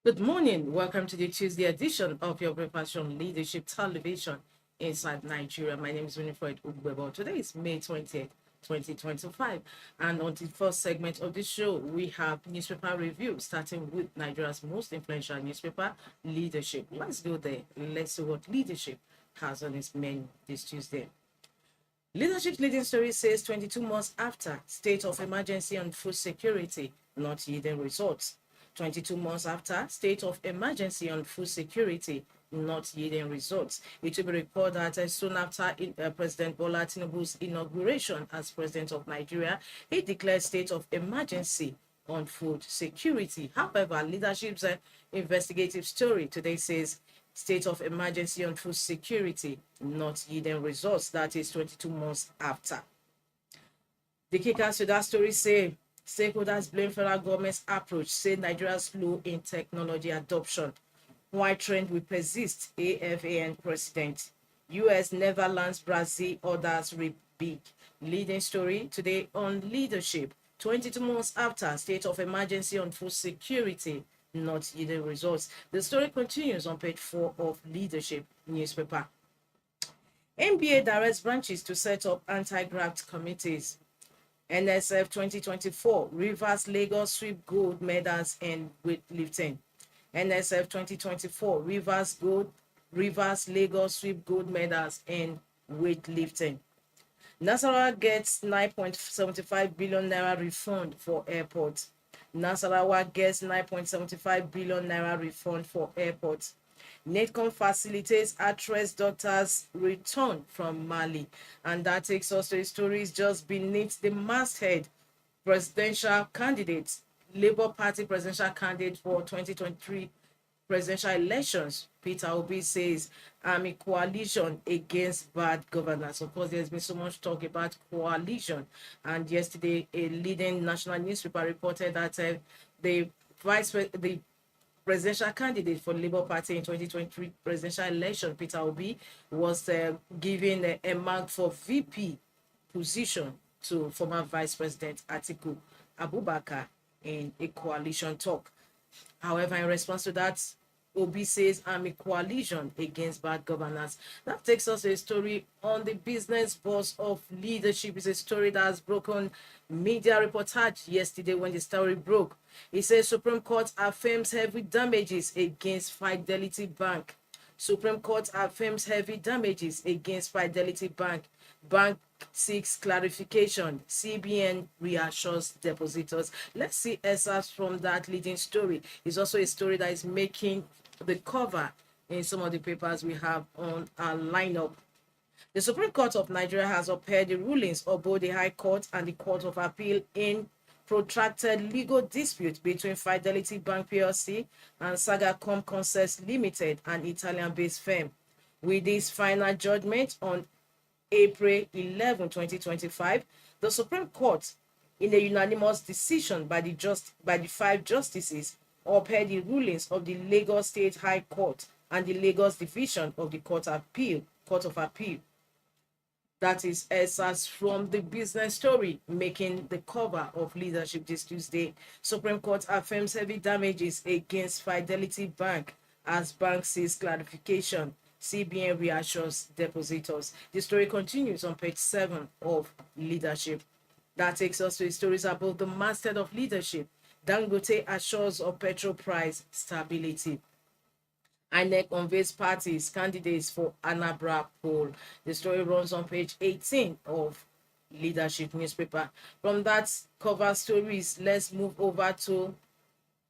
Good morning. Welcome to the Tuesday edition of your breakfast on Leadership Television inside Nigeria. My name is Winifred Ugbebo. Today is May 20th, 2025. And on the first segment of the show, we have newspaper review, starting with Nigeria's most influential newspaper, Leadership. Let's go there. Let's see what Leadership has on its menu this Tuesday. Leadership's leading story says 22 months after state of emergency on food security, not yielding results. 22 months after state of emergency on food security, not yielding results. It will be reported that soon after President Bola Tinubu's inauguration as president of Nigeria, he declared state of emergency on food security. However, leadership's investigative story today says state of emergency on food security not yielding results. That is 22 months after. The kickers to that story say stakeholders blame federal government's approach, say Nigeria's slow in technology adoption. Why trend will persist, AFAN president. US, Netherlands, Brazil, others big. Leading story today on Leadership. 22 months after state of emergency on food security, not yielding results. The story continues on page 4 of Leadership newspaper. NBA directs branches to set up anti-graft committees. NSF 2024, Rivers Lagos sweep gold medals in weightlifting. NSF 2024, Rivers Lagos sweep gold medals in weightlifting. Nasarawa gets 9.75 billion naira refund for airport. Nasarawa gets 9.75 billion naira refund for airport. NEDCON facilitates at-risk doctors' return from Mali. And that takes us to the stories just beneath the masthead. Presidential candidates, Labour Party presidential candidate for 2023 presidential elections, Peter Obi says, I'm a coalition against bad governance. Of course, there's been so much talk about coalition. And yesterday, a leading national newspaper reported that the presidential candidate for Labour Party in 2023 presidential election, Peter Obi, was given a mark for VP position to former Vice President Atiku Abubakar in a coalition talk. However, in response to that, Obi says, I'm a coalition against bad governance. That takes us to a story on the business boss of leadership. It's a story that has broken media reportage yesterday when the story broke. It says Supreme Court affirms heavy damages against Fidelity Bank. Supreme Court affirms heavy damages against Fidelity Bank. Bank seeks clarification. CBN reassures depositors. Let's see excerpts from that leading story. It's also a story that is making the cover in some of the papers we have on our lineup. The Supreme Court of Nigeria has upheld the rulings of both the High Court and the Court of Appeal in protracted legal dispute between Fidelity Bank PLC and Sagacom Concepts Limited, an Italian-based firm. With this final judgment on April 11, 2025, the Supreme Court, in a unanimous decision by the 5 justices, upheld the rulings of the Lagos State High Court and the Lagos Division of the Court of Appeal. That is excerpts from the business story making the cover of Leadership this Tuesday. Supreme Court affirms heavy damages against Fidelity Bank as bank seeks clarification. CBN reassures depositors. The story continues on page 7 of Leadership. That takes us to the stories about the masthead of leadership. Dangote assures of petrol price stability. INEC unveils parties candidates for Anambra poll. The story runs on page 18 of Leadership newspaper. From that cover stories, let's move over to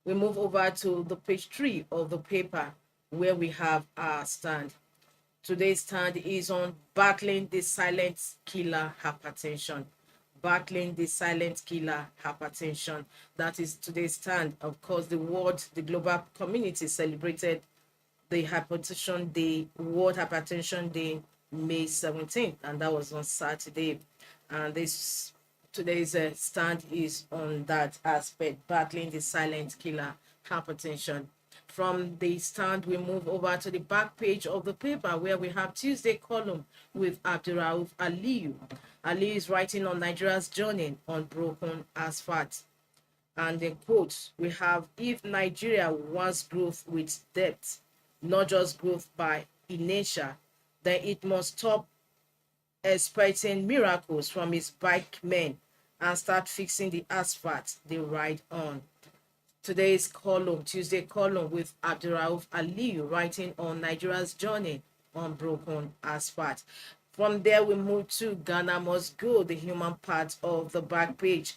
the page 3 of the paper where we have our stand. Today's stand is on battling the silent killer hypertension. Battling the silent killer hypertension. That is today's stand. Of course, the global community celebrated the Hypertension Day, World Hypertension Day, May 17th, and that was on Saturday. And today's stand is on that aspect, battling the silent killer hypertension. From the stand, we move over to the back page of the paper where we have Tuesday column with Abdurrauf Aliyu. Ali is writing on Nigeria's journey on broken asphalt. And the quote we have, if Nigeria wants growth with depth, not just growth by inertia, then it must stop expecting miracles from its bike men and start fixing the asphalt they ride on. Today's column, Tuesday column with Abdurrauf Aliyu writing on Nigeria's journey on broken asphalt. From there, we move to Ghana Must Go, the human part of the back page.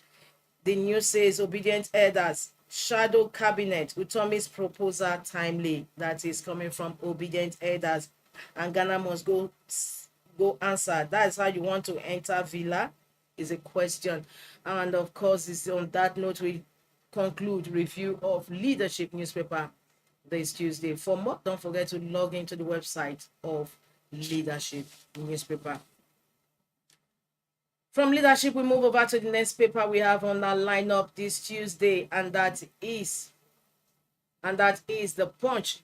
The news says obedient elders, shadow cabinet, Utomi's proposal timely. That is coming from obedient elders. And Ghana must go answer. That is how you want to enter villa, is a question. And of course, it's on that note we conclude review of Leadership newspaper this Tuesday. For more, don't forget to log into the website of Leadership newspaper. From Leadership, we move over to the next paper we have on our lineup this Tuesday, and that is the Punch.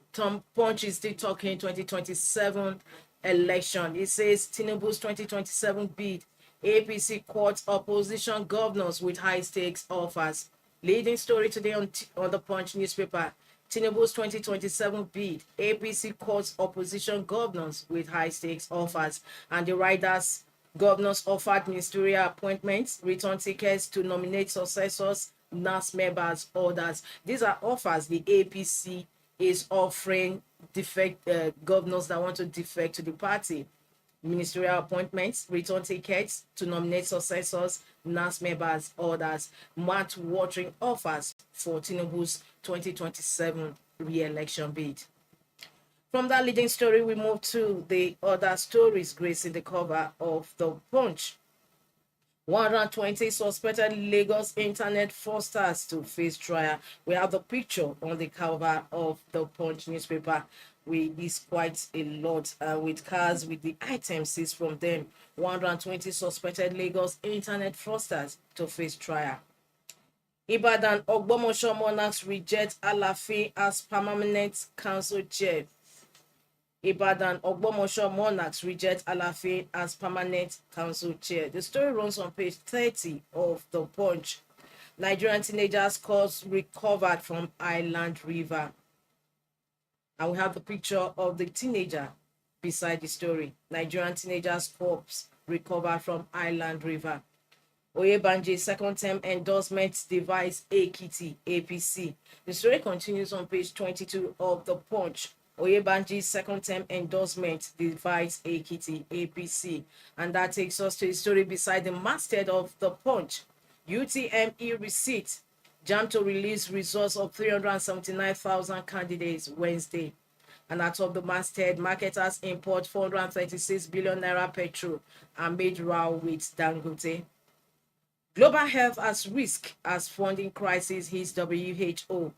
Punch is still talking 2027 election. It says Tinubu's 2027 bid. APC courts opposition governors with high stakes offers. Leading story today on the Punch newspaper. Tinubu's 2027 bid. APC courts opposition governors with high stakes offers. And the riders, governors offered ministerial appointments, return tickets to nominate successors, NAS members, others. These are offers the APC is offering governors that want to defect to the party. Ministerial appointments, return tickets to nominate successors, NAS members, others. Mouth-watering offers for Tinubu's 2027 re-election bid. From that leading story, we move to the other stories gracing the cover of the Punch. 120 suspected Lagos internet fraudsters to face trial. We have the picture on the cover of the Punch newspaper. Is quite a lot with cars with the items seized from them. 120 suspected Lagos internet fraudsters to face trial. Ibadan Ogbomosho monarchs reject Alaafin as permanent council chair. Ibadan Ogbomosho monarchs reject Alaafin as permanent council chair. The story runs on page 30 of the Punch. Nigerian teenagers' corpse recovered from Island River. And we have the picture of the teenager beside the story. Nigerian teenagers' corpse recovered from Island River. Oyebanji's second term endorsement divides Ekiti, APC. The story continues on page 22 of the Punch. Oyebanji's second term endorsement divides Ekiti, APC. And that takes us to the story beside the masthead of the Punch. UTME receipt. JAMB to release results of 379,000 candidates Wednesday. And atop the masthead, marketers import 436 billion naira petrol and made row with Dangote. Global health as risk as funding crisis hits WHO.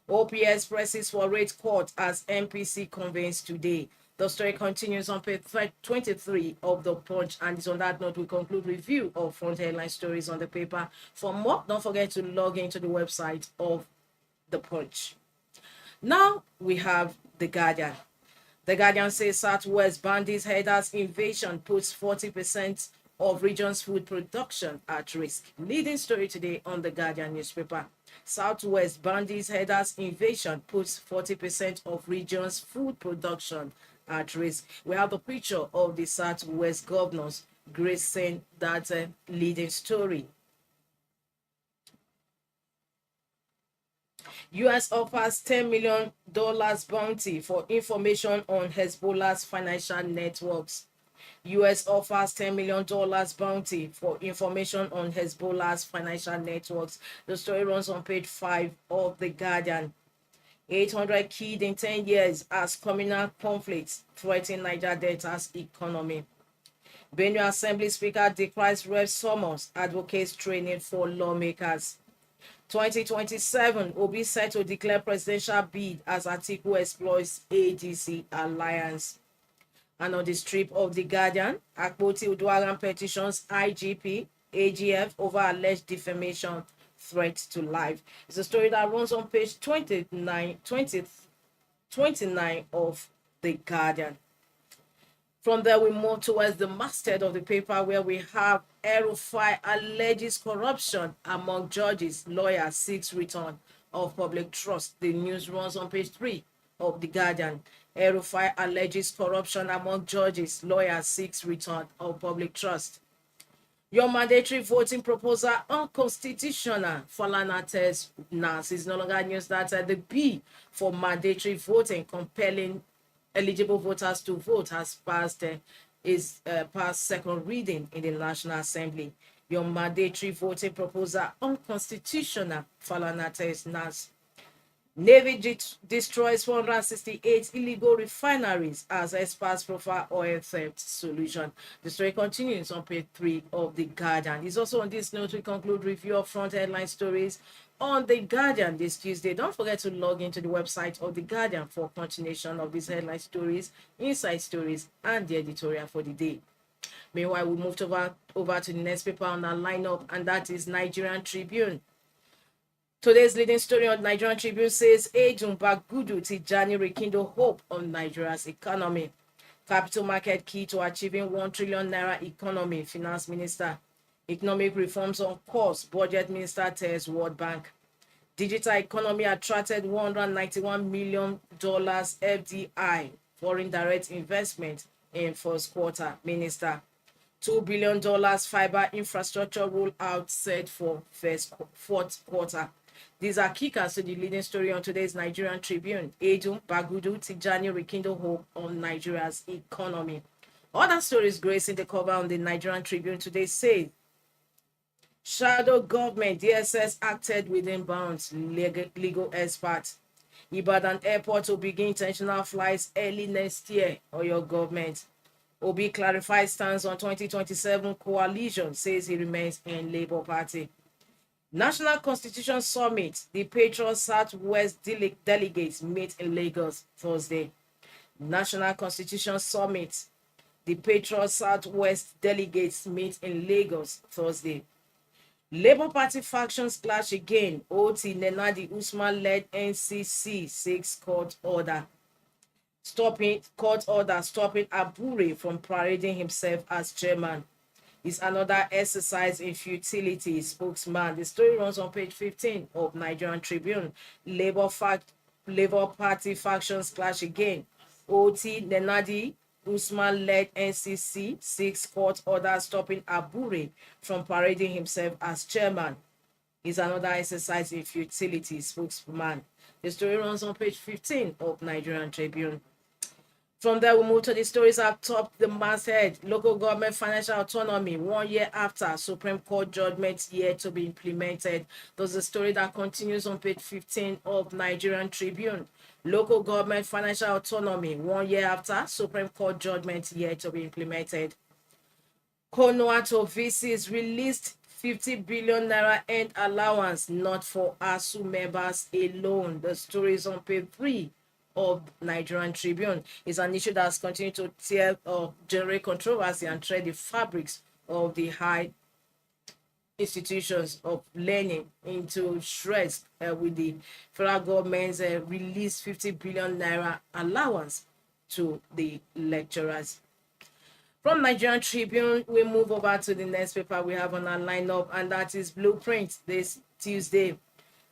OPS presses for rate cut as MPC convenes today. The story continues on page 23 of the Punch, and it's on that note we conclude review of front headline stories on the paper. For more, don't forget to log into the website of the Punch. Now we have The Guardian. The Guardian says Southwest bandits headers invasion puts 40% of region's food production at risk. Leading story today on the Guardian newspaper. Southwest bandits headers invasion puts 40% of region's food production at risk. We have a picture of the Southwest governors gracing that leading story. US offers $10 million bounty for information on Hezbollah's financial networks. US offers $10 million bounty for information on Hezbollah's financial networks. The story runs on page 5 of The Guardian. 800 killed in 10 years as communal conflicts threaten Niger Delta's economy. Benue Assembly Speaker decries Rev summons advocates training for lawmakers. 2027, Obi set to declare presidential bid as Atiku exploits ADC alliance. And on the strip of The Guardian, Akpoti Uduaghan petitions IGP, AGF over alleged defamation threat to life. It's a story that runs on page 29 of The Guardian. From there, we move towards the masthead of the paper, where we have El-Rufai alleges corruption among judges, lawyers, seeks return of public trust. The news runs on page 3 of The Guardian. El-Rufai alleges corruption among judges, lawyers, seeks return of public trust. Your mandatory voting proposal unconstitutional. Falana tells NAS is no longer news that the B for mandatory voting compelling eligible voters to vote has passed passed second reading in the National Assembly. Your mandatory voting proposal unconstitutional. Falana tells NAS. Navy destroys 468 illegal refineries as experts profile oil theft solution. The story continues on page 3 of The Guardian. It's also on this note we conclude review of front headline stories on The Guardian this Tuesday. Don't forget to log into the website of The Guardian for continuation of these headline stories, inside stories, and the editorial for the day. Meanwhile, we moved over to the next paper on our lineup, and that is Nigerian Tribune. Today's leading story on Nigerian Tribune says Ejun Bagudu Tijani rekindle hope on Nigeria's economy. Capital market key to achieving 1 trillion naira economy, Finance Minister. Economic reforms on course, Budget Minister tells World Bank. Digital economy attracted $191 million FDI, foreign direct investment in first quarter, Minister. $2 billion fiber infrastructure rollout set for fourth quarter. These are kickers to the leading story on today's Nigerian Tribune. Ejun Bagudu Tijani rekindle hope on Nigeria's economy. Other stories gracing the cover on the Nigerian Tribune today say shadow government, DSS acted within bounds, legal expert. Ibadan Airport will begin international flights early next year, or your government. Obi clarifies stance on 2027 coalition, says he remains in Labour Party. National Constitution Summit, the Patriot Southwest delegates meet in Lagos Thursday. National Constitution Summit, the Patriot Southwest delegates meet in Lagos Thursday. Labour Party factions clash again. OT Nenadi Usman-led NCC seeks court order stopping Abure from parading himself as chairman. Is another exercise in futility, spokesman. The story runs on page 15 of Nigerian Tribune. Labour Party factions clash again. OT Nenadi Usman-led NCC seeks court order stopping Abure from parading himself as chairman. Is another exercise in futility, spokesman. The story runs on page 15 of Nigerian Tribune. From there, we move to the stories up top. The masthead, local government financial autonomy, 1 year after Supreme Court judgment yet to be implemented. There's a story that continues on page 15 of Nigerian Tribune. Local government financial autonomy, 1 year after Supreme Court judgment yet to be implemented. Konuato VCs released 50 billion naira end allowance, not for ASU members alone. The story is on page 3 of Nigerian Tribune. Is an issue that has continued to generate controversy and tread the fabrics of the high institutions of learning into shreds with the federal government's released 50 billion naira allowance to the lecturers. From Nigerian Tribune, we move over to the next paper we have on our lineup, and that is Blueprint this Tuesday.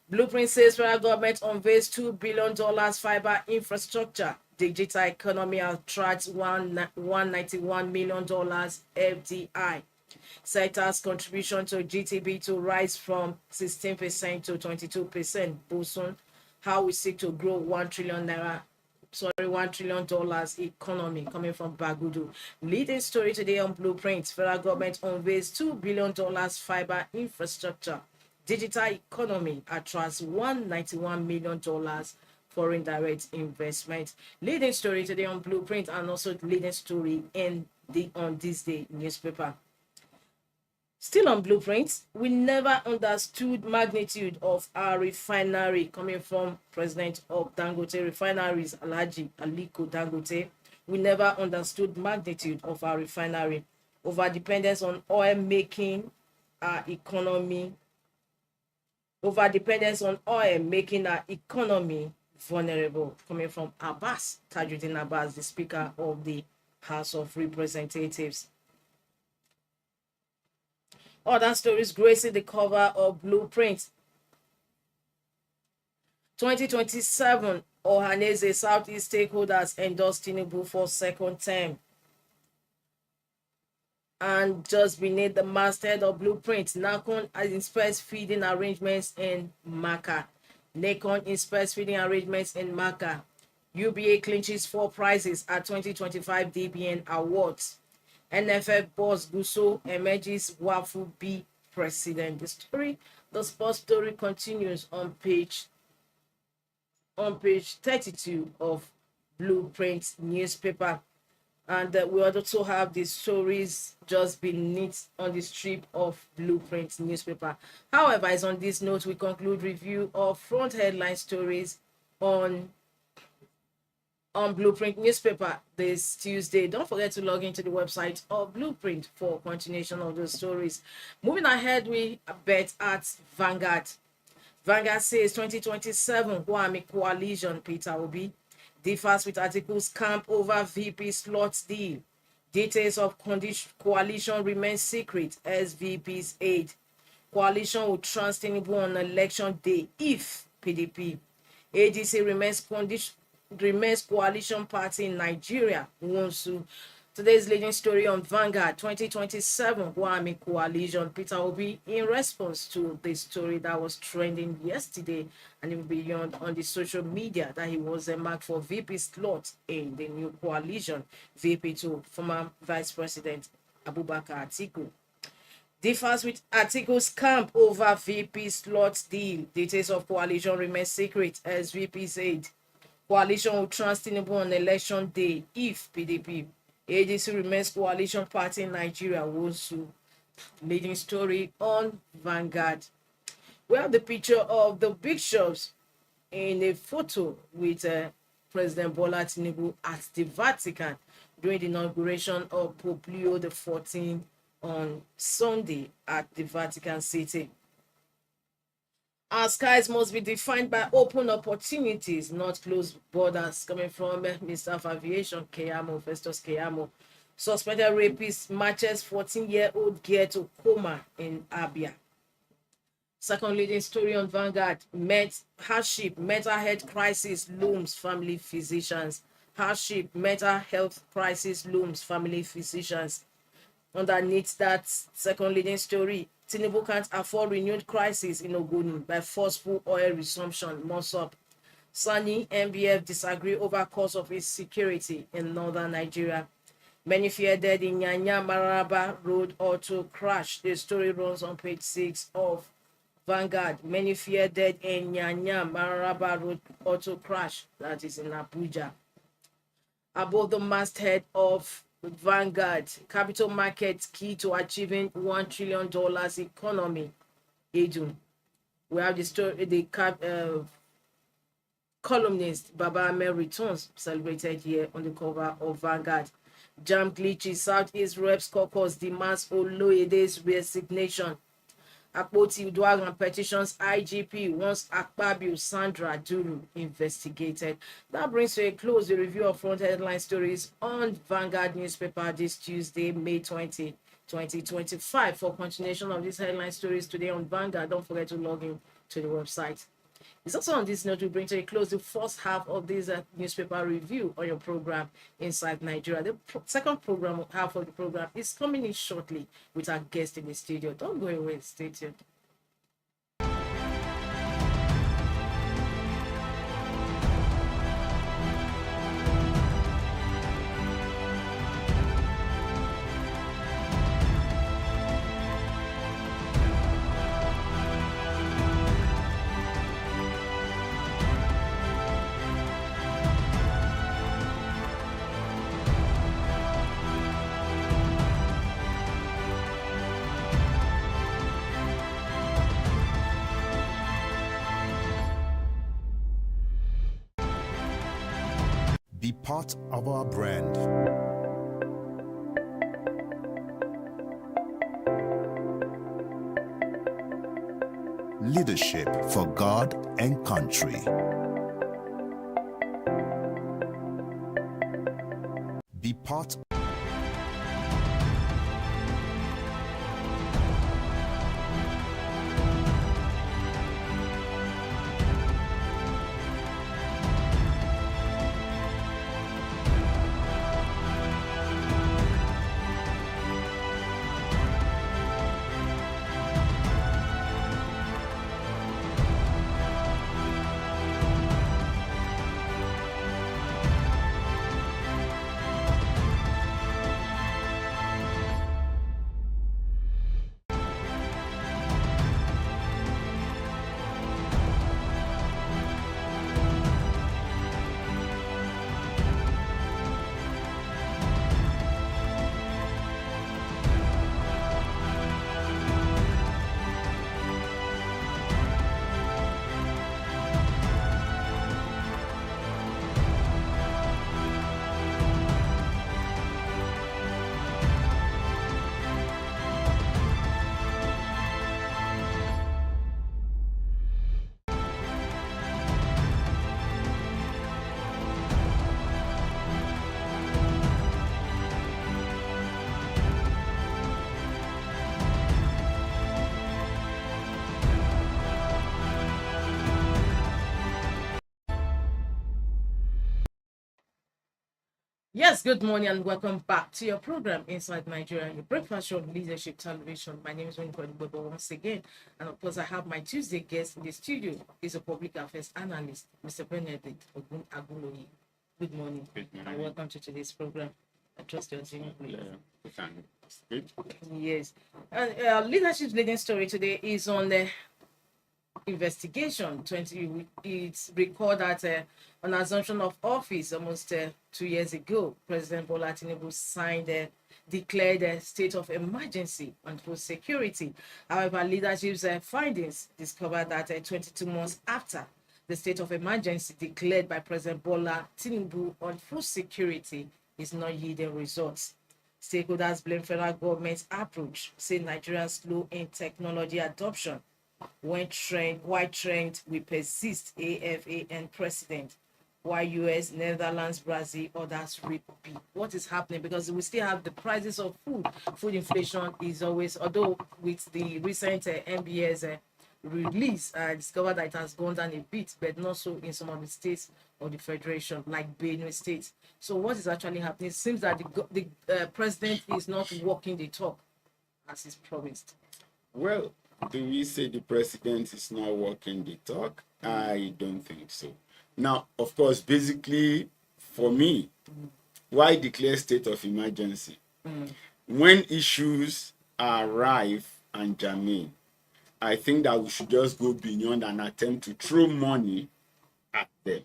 Blueprint says federal government unveils $2 billion fiber infrastructure. Digital economy attracts $191 million FDI. Sector's contribution to GDP to rise from 16% to 22%. Boson, how we seek to grow $1 trillion economy, coming from Bagudu. Leading story today on Blueprint. Federal government unveils $2 billion fiber infrastructure. Digital economy attracts $191 million foreign direct investment. Leading story today on Blueprint, and also leading story in the On This Day newspaper. Still on Blueprint, we never understood magnitude of our refinery, coming from President of Dangote Refineries, Alhaji Aliko Dangote. We never understood magnitude of our refinery. Over dependence on oil making our economy. Over dependence on oil making our economy vulnerable, coming from Abbas, Tajuddin Abbas, the Speaker of the House of Representatives. Other stories gracing the cover of Blueprint. 2027, Ohaneze Southeast stakeholders endorsed Tinubu for second term. And just beneath the masthead of Blueprint, NACON inspects feeding arrangements in Maka. NACON inspects feeding arrangements in Maka. UBA clinches 4 prizes at 2025 DBN Awards. NFF boss Guso emerges Wafu B president. The sports story continues on page 32 of Blueprint newspaper. And we also have the stories just beneath on the strip of Blueprint newspaper. However, as on this note, we conclude review of front headline stories on Blueprint newspaper this Tuesday. Don't forget to log into the website of Blueprint for continuation of those stories. Moving ahead, we bet at Vanguard. Vanguard says 2027 Kwame coalition Peter Obi differs with articles camp over VP slot deal. Details of coalition remain secret as VP's aide. Coalition will trust Tinubu on election day if PDP. ADC remains coalition party in Nigeria. Wonsu. Today's leading story on Vanguard 2027 Kwame coalition Peter Obi in response to the story that was trending yesterday and even beyond on the social media that he was marked for VP slot in the new coalition. VP to former Vice President Abubakar Atiku. Differs with Atiku's camp over VP slot deal. Details of coalition remain secret as VP said. Coalition will trust Tinubu on election day if PDP. ADC remains coalition party in Nigeria. Wosu. Leading story on Vanguard. We have the picture of the bishops in a photo with President Bola Tinubu at the Vatican during the inauguration of Pope Leo XIV on Sunday at the Vatican City. Our skies must be defined by open opportunities, not closed borders. Coming from Mr. of Aviation, Festus Keyamo. Suspended rapist matches 14-year-old girl to coma in Abia. Second leading story on Vanguard. Hardship, mental health crisis looms family physicians. Hardship, mental health crisis looms family physicians. Underneath that second leading story, Tinubu can't afford renewed crisis in Ogoni by forceful oil resumption. Mosop. Sani MBF disagree over cause of insecurity in northern Nigeria. Many fear dead in Nyanya Mararaba Road auto crash. The story runs on page 6 of Vanguard. Many fear dead in Nyanya Mararaba Road auto crash. That is in Abuja. Above the masthead of Vanguard, capital markets key to achieving $1 trillion economy. Edun. We have the story, the columnist Baba Amel returns celebrated here on the cover of Vanguard. Jam glitches, Southeast Reps Caucus demands Oloyede's resignation. Akpoti Udwagan petitions IGP wants Akpabio Sandra Duru investigated. That brings to a close the review of front headline stories on Vanguard newspaper this Tuesday, May 20, 2025. For continuation of these headline stories today on Vanguard, don't forget to log in to the website. It's also on this note we bring to a close the first half of this newspaper review on your program Inside Nigeria. The second program half of the program is coming in shortly with our guest in the studio. Don't go away, stay tuned. Be part of our brand. Leadership for God and country. Be part Yes, good morning and welcome back to your program Inside Nigeria, your breakfast show on Leadership Television. My name is Winfred once again, and of course I have my Tuesday guest in the studio. He's a public affairs analyst, Mr. Benedict Aguloyi. Good morning. Good morning. And welcome to today's program. I trust you're doing great. Good. Yes. And leadership's leading story today is on the investigation. It's recorded that on assumption of office almost 2 years ago, President Bola Tinubu declared a state of emergency on food security. However, leadership's findings discovered that 22 months after the state of emergency declared by President Bola Tinubu on food security is not yielding results. Stakeholders blame federal government's approach, say Nigerians slow in technology adoption. Why trend will persist, AFAN president, while US, Netherlands, Brazil, others repeat. What is happening? Because we still have the prices of food. Food inflation is always, although with the recent NBS release, I discovered that it has gone down a bit, but not so in some of the states of the federation, like Benue State. So what is actually happening? It seems that the president is not walking the talk as he's promised. Well, do we say the president is not walking the talk? I don't think so. Now, of course, basically, for me, why declare state of emergency? When issues are rife and germane, I think that we should just go beyond and attempt to throw money at them.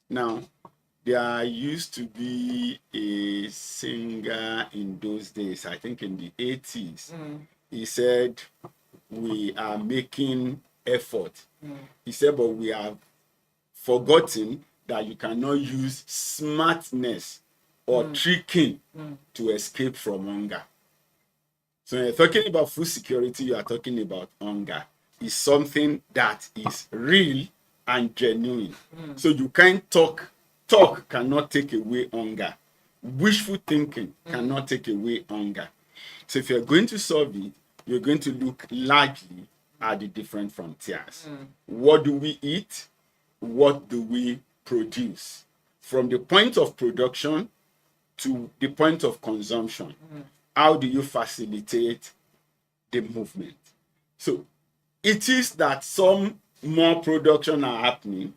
Now, there used to be a singer in those days, I think in the 80s. He said, we are making effort. He said, but we have forgotten that you cannot use smartness or tricking to escape from hunger. So when you're talking about food security, you are talking about hunger. It's something that is real and genuine. So you can't talk cannot take away hunger. Wishful thinking cannot take away hunger. So if you're going to solve it, you're going to look largely at the different frontiers. What do we eat? What do we produce? From the point of production to the point of consumption, how do you facilitate the movement? So it is that some more production are happening.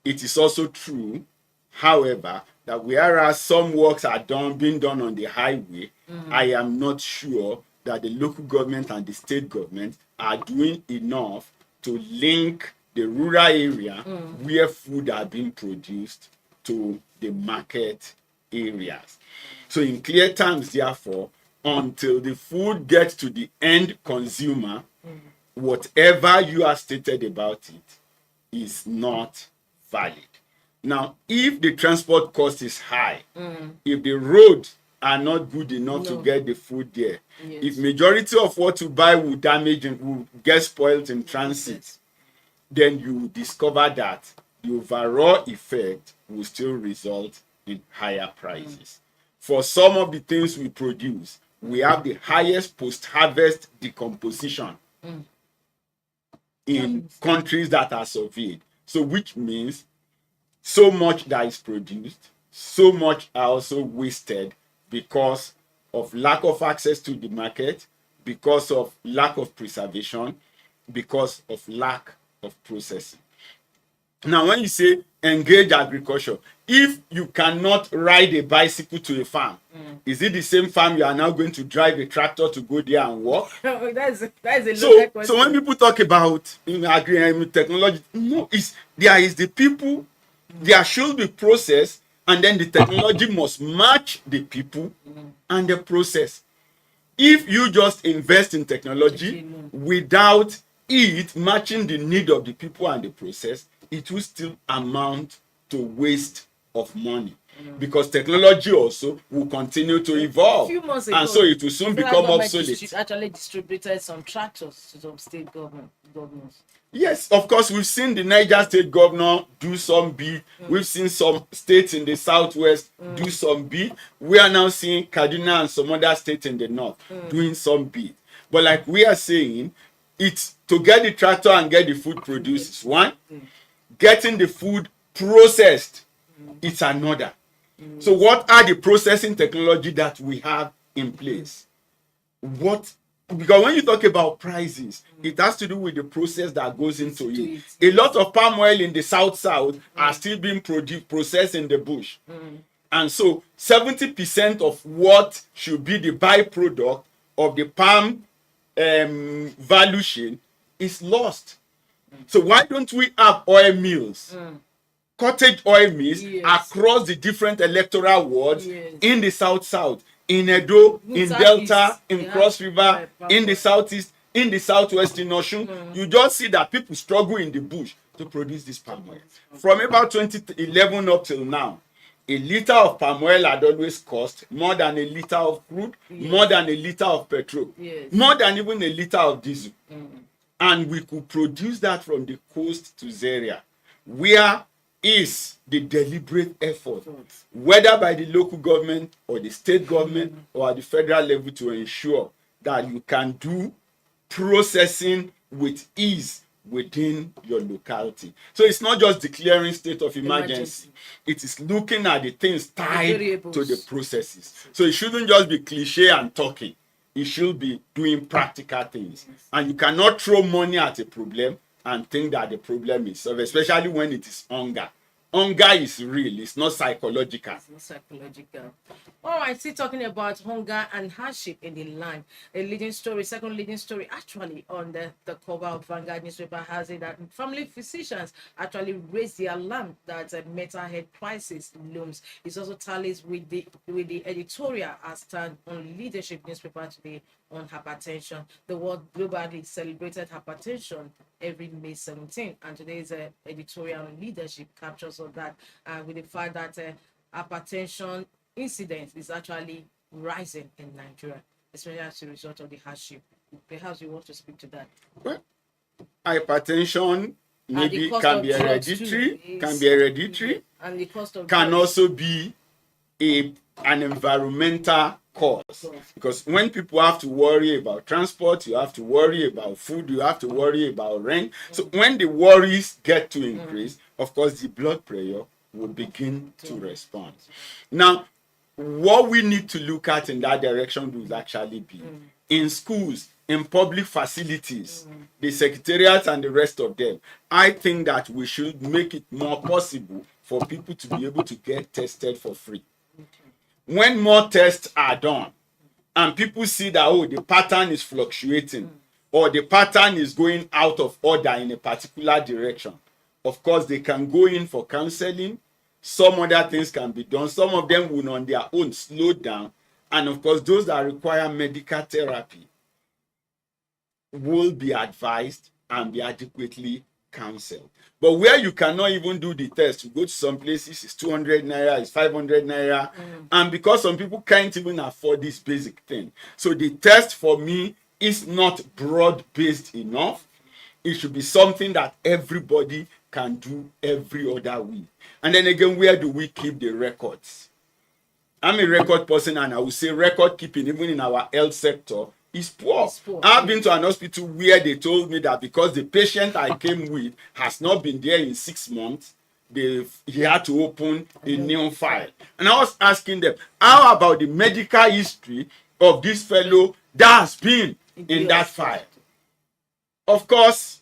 It is also true, however, that whereas some works are being done on the highway, I am not sure that the local government and the state government are doing enough to link the rural area where food are being produced to the market areas. So in clear terms, therefore, until the food gets to the end consumer, whatever you have stated about it is not valid. Now, if the transport cost is high, if the roads are not good enough to get the food there, if majority of what you buy will damage and will get spoiled in transit, then you discover that the overall effect will still result in higher prices. For some of the things we produce, we have the highest post-harvest decomposition in countries that are surveyed. So which means so much that is produced, so much are also wasted because of lack of access to the market, because of lack of preservation, because of lack of processing. Now, when you say engage agriculture, if you cannot ride a bicycle to a farm, is it the same farm you are now going to drive a tractor to go there and work? That's a loaded question. So when people talk about technology, no, there is the people, there should be process, and then the technology must match the people and the process. If you just invest in technology without it matching the need of the people and the process, it will still amount to waste of money. Because technology also will continue to evolve. A few months ago, and so it will soon become obsolete. Actually distributed some tractors to some state governments. Yes, of course, we've seen the Niger State governor do some bid. We've seen some states in the southwest do some bid. We are now seeing Kaduna and some other states in the north doing some bid. But like we are saying, it's to get the tractor and get the food produced is one. Getting the food processed, it's another. So what are the processing technology that we have in place? Because when you talk about prices, it has to do with the process that goes into it. A lot of palm oil in the south are still being processed in the bush. And so 70% of what should be the byproduct of the palm value chain is lost. So why don't we have oil mills, cottage oil mills across the different electoral wards in the south, in Edo, in Delta, in Cross River, in the southeast, in the southwest, in Osun? You just see that people struggle in the bush to produce this palm oil. From about 2011 up till now, a liter of palm oil had always cost more than a liter of crude, more than a liter of petrol, more than even a liter of diesel. And we could produce that from the coast to Zaria. Where is the deliberate effort, whether by the local government or the state government or at the federal level, to ensure that you can do processing with ease within your locality? So it's not just declaring state of emergency. It is looking at the things tied to the processes. So it shouldn't just be cliche and talking. It should be doing practical things. And you cannot throw money at a problem and think that the problem is solved, especially when it is hunger. Hunger is real, it's not psychological. It's not psychological. All right, still talking about hunger and hardship in the land. A leading story, second leading story, actually on the cover of Vanguard newspaper has it that family physicians actually raised the alarm that mental health crisis looms. It also tallies with the editorial as stand on leadership newspaper today on hypertension. The world globally celebrated hypertension every May 17, and today's editorial on leadership captures of that, with the fact that hypertension incidence is actually rising in Nigeria, especially as a result of the hardship. Perhaps you want to speak to that. Well, hypertension maybe can be hereditary, and the cost of can drugs also be an environmental cause, because when people have to worry about transport, you have to worry about food, you have to worry about rent. So when the worries get to increase, of course the blood pressure will begin to respond. Now, what we need to look at in that direction will actually be in schools, in public facilities, the secretariats and the rest of them. I think that we should make it more possible for people to be able to get tested for free. When more tests are done and people see that, oh, the pattern is fluctuating or the pattern is going out of order in a particular direction, of course they can go in for counseling. Some other things can be done. Some of them will on their own slow down, and of course those that require medical therapy will be advised and be adequately counseled. But where you cannot even do the test, you go to some places, it's 200 naira, it's 500 naira. And because some people can't even afford this basic thing. So the test for me is not broad-based enough. It should be something that everybody can do every other week. And then again, where do we keep the records? I'm a record person, and I would say record keeping, even in our health sector, is poor. I've been to an hospital where they told me that because the patient I came with has not been there in 6 months, he had to open a new file. And I was asking them, how about the medical history of this fellow that has been in that file? Of course,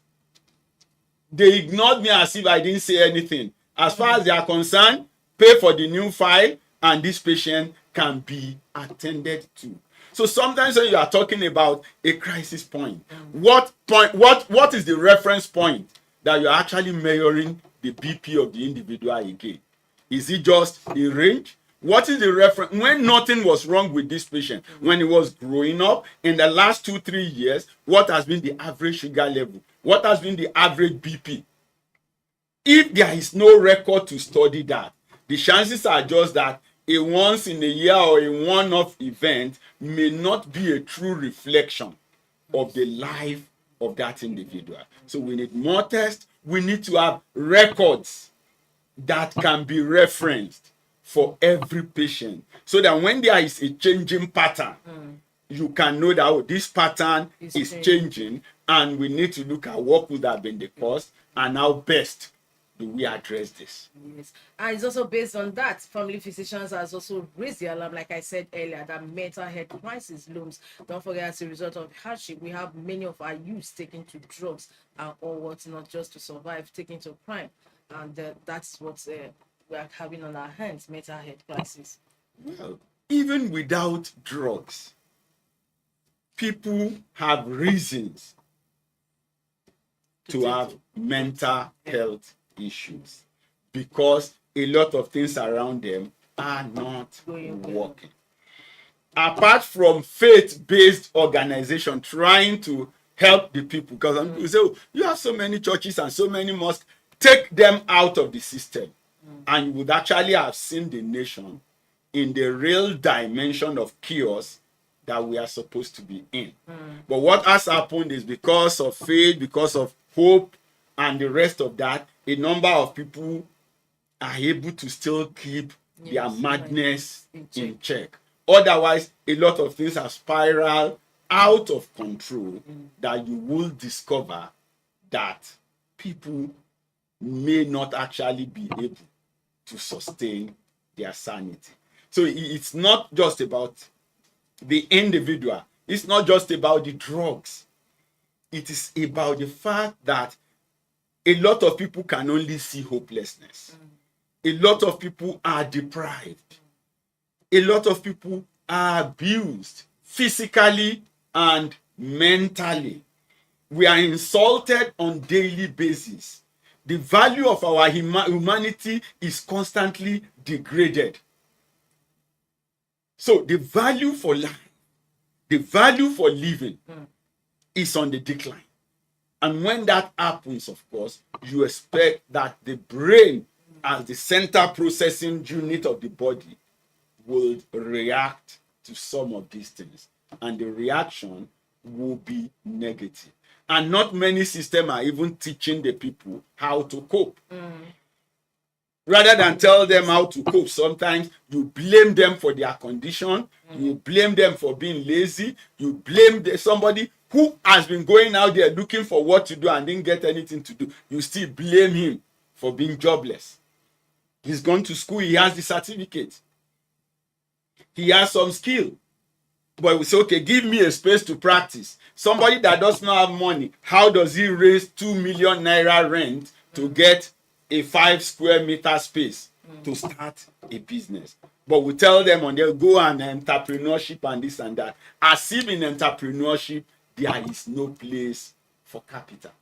they ignored me as if I didn't say anything. As far as they are concerned, pay for the new file and this patient can be attended to. So sometimes when you are talking about a crisis point, what is the reference point that you're actually measuring the BP of the individual again? Is it just a range? What is the reference? When nothing was wrong with this patient, when he was growing up, in the last 2-3 years, what has been the average sugar level? What has been the average BP? If there is no record to study that, the chances are just that a once in a year or a one-off event may not be a true reflection of the life of that individual. So we need more tests. We need to have records that can be referenced for every patient, so that when there is a changing pattern, you can know that, oh, this pattern is changing, and we need to look at what would have been the cause and how best do we address this? Yes, and it's also based on that. Family physicians has also raised the alarm, like I said earlier, that mental health crisis looms. Don't forget, as a result of hardship, we have many of our youths taking to drugs and all what not just to survive, taking to crime, and that's what we are having on our hands: mental health crisis. Well, even without drugs, people have reasons to have mental health issues because a lot of things around them are not working. Apart from faith-based organization trying to help the people, because some people say, oh, you have so many churches and so many mosques, take them out of the system, and you would actually have seen the nation in the real dimension of chaos that we are supposed to be in. But what has happened is, because of faith, because of hope, and the rest of that, a number of people are able to still keep their madness in check. Otherwise, a lot of things are spiral out of control that you will discover that people may not actually be able to sustain their sanity. So it's not just about the individual. It's not just about the drugs. It is about the fact that a lot of people can only see hopelessness. A lot of people are deprived. A lot of people are abused physically and mentally. We are insulted on a daily basis. The value of our humanity is constantly degraded. So the value for life, the value for living is on the decline. And when that happens, of course, you expect that the brain, as the center processing unit of the body, will react to some of these things. And the reaction will be negative. And not many systems are even teaching the people how to cope. Rather than tell them how to cope, sometimes you blame them for their condition, you blame them for being lazy, you blame somebody who has been going out there looking for what to do and didn't get anything to do. You still blame him for being jobless. He's gone to school, he has the certificate, he has some skill, but we say, okay, give me a space to practice. Somebody that does not have money, how does he raise 2 million naira rent to get a 5 square meter space to start a business? But we tell them on there, go and entrepreneurship and this and that. As if in entrepreneurship, there is no place for capital.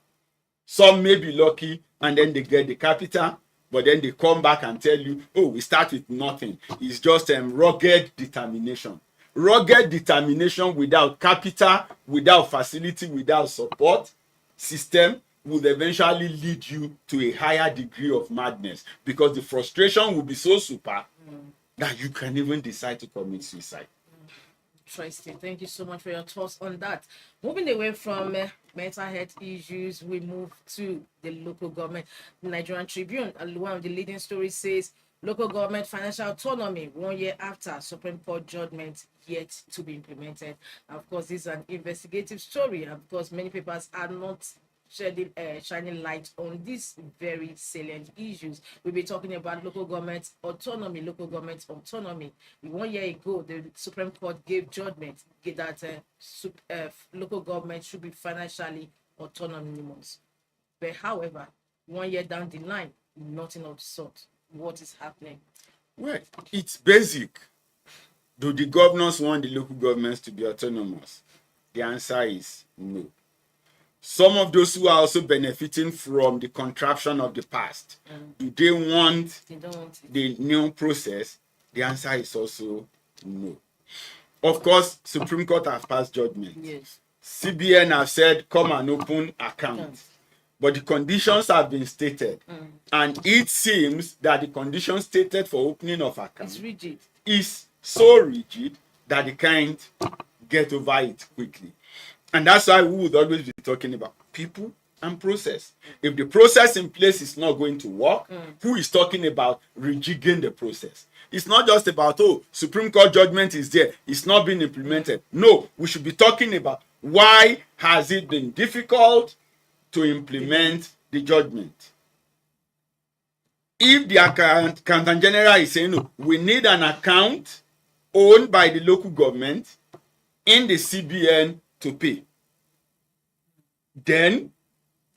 Some may be lucky and then they get the capital, but then they come back and tell you, oh, we start with nothing. It's just rugged determination. Rugged determination without capital, without facility, without support system would eventually lead you to a higher degree of madness, because the frustration will be so super that you can even decide to commit suicide. Interesting. Thank you so much for your thoughts on that. Moving away from mental health issues, we move to the local government. Nigerian Tribune, one of the leading stories says, local government financial autonomy 1 year after Supreme Court judgment yet to be implemented. Of course, this is an investigative story, and of course, many papers are not shining light on these very salient issues. We'll be talking about local government autonomy. 1 year ago, the Supreme Court gave judgment that local government should be financially autonomous. But however, 1 year down the line, nothing of the sort. What is happening? Well, it's basic. Do the governors want the local governments to be autonomous? The answer is no. Some of those who are also benefiting from the contraption of the past, do they want the new process? The answer is also no. Of course, Supreme Court has passed judgment. Yes. CBN have said, come and open accounts. But the conditions have been stated. And it seems that the conditions stated for opening of accounts is so rigid that they can't get over it quickly. And that's why we would always be talking about people and process. If the process in place is not going to work, who is talking about rejigging the process? It's not just about, oh, Supreme Court judgment is there, it's not being implemented. No, we should be talking about why has it been difficult to implement the judgment. if the accountant general is saying, no, we need an account owned by the local government in the CBN to pay, then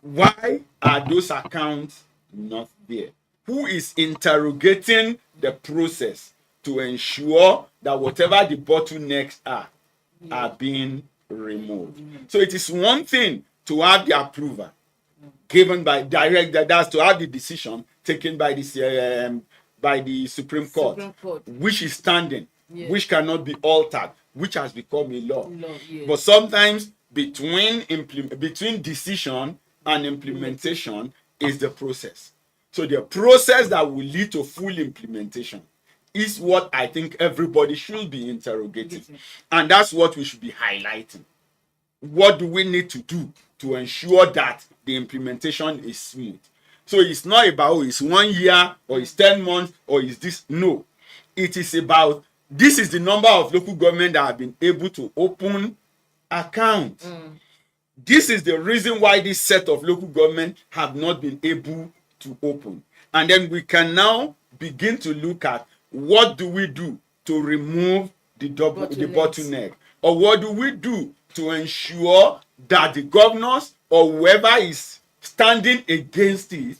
why are those accounts not there? Who is interrogating the process to ensure that whatever the bottlenecks are being removed? So it is one thing to have the approval given by that's to have the decision taken by the Supreme Court, which is standing, which cannot be altered, which has become a law. But sometimes between decision and implementation is the process. So the process that will lead to full implementation is what I think everybody should be interrogating. And that's what we should be highlighting. What do we need to do to ensure that the implementation is smooth? So it's not about, it's 1 year or it's 10 months or is this. No. It is about, this is the number of local government that have been able to open accounts. This is the reason why this set of local government have not been able to open. And then we can now begin to look at what do we do to remove the bottleneck, or what do we do to ensure that the governors or whoever is standing against it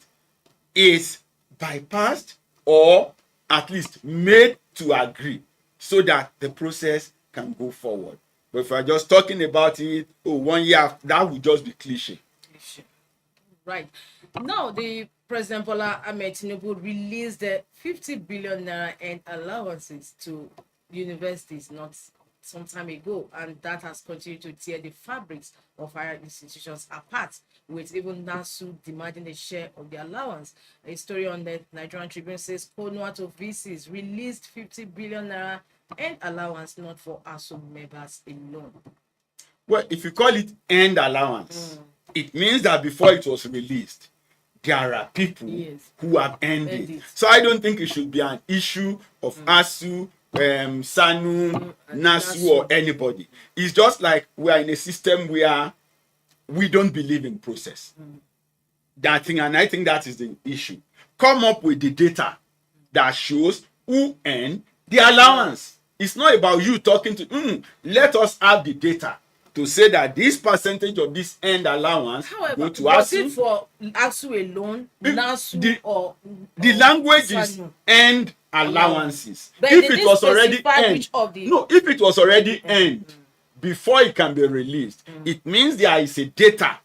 is bypassed or at least made to agree so that the process can go forward. But if we're just talking about it, 1 year, that would just be cliche. Right. Now, the President Bola Ahmed Tinubu released the 50 billion naira and allowances to universities not some time ago, and that has continued to tear the fabrics of higher institutions apart, with even NASU demanding a share of the allowance. A story on the Nigerian Tribune says Konuato VCs released 50 billion naira and allowance not for ASU members alone. Well, if you call it end allowance, it means that before it was released, there are people who have earned it. So I don't think it should be an issue of ASU, SANU, NASU, or anybody. It's just like we are in a system where we don't believe in process. That thing, and I think that is the issue. Come up with the data that shows who earned the allowance. It's not about you talking to, let us have the data to say that this percentage of this end allowance go to was ASU. it for ASU alone, NASU, or the language is end allowances. If it was already end, if it was already end before it can be released, it means there is a data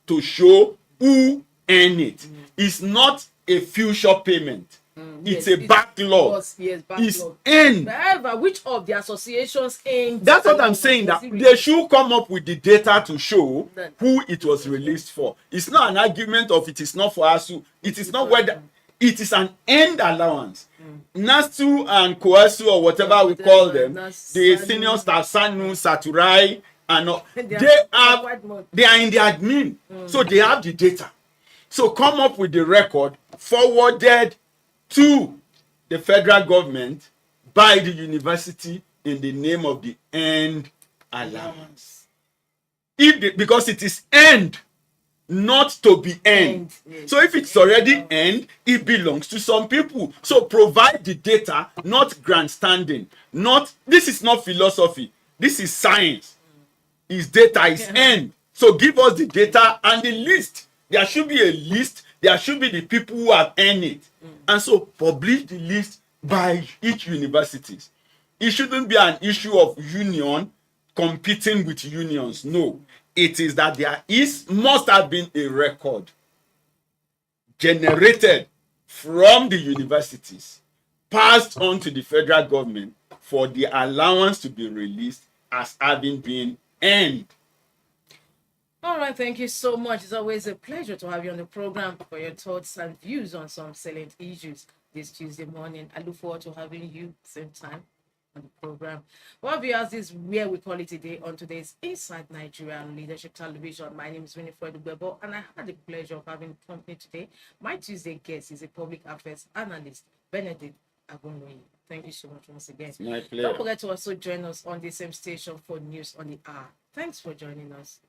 to show who earned it. It's not a future payment. It's a backlog. It's end. However, which of the associations end? That's what I'm saying. That they should come up with the data to show who it was released for. It's not an argument of it is not for ASU. It is not whether it is an end allowance. NASU and COASU, or whatever we call them, the senior staff, SANU, Saturai, and they are in the admin, so they have the data. So come up with the record forwarded to the federal government by the university in the name of the end allowance. Because it is end, not to be end. So if it's already end, it belongs to some people. So provide the data, not grandstanding. This is not philosophy. This is science. It's data, it's end. So give us the data and the list. There should be a list. There should be the people who have earned it. And so publish the list by each universities. It shouldn't be an issue of union competing with unions. No. It is that there must have been a record generated from the universities, passed on to the federal government for the allowance to be released as having been earned. All right, thank you so much. It's always a pleasure to have you on the program for your thoughts and views on some salient issues this Tuesday morning. I look forward to having you same time on the program. Well, viewers, this is where we call it today on today's Inside Nigeria Leadership Television. My name is Winifred Ubebo, and I had the pleasure of having company today. My Tuesday guest is a public affairs analyst, Benedict Agunloye. Thank you so much once again. It's my pleasure. Don't forget to also join us on the same station for news on the hour. Thanks for joining us.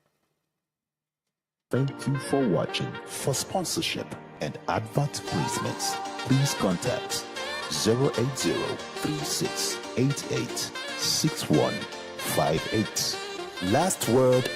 Thank you for watching. For sponsorship and advert placements, please contact 080-3688-6158. Last word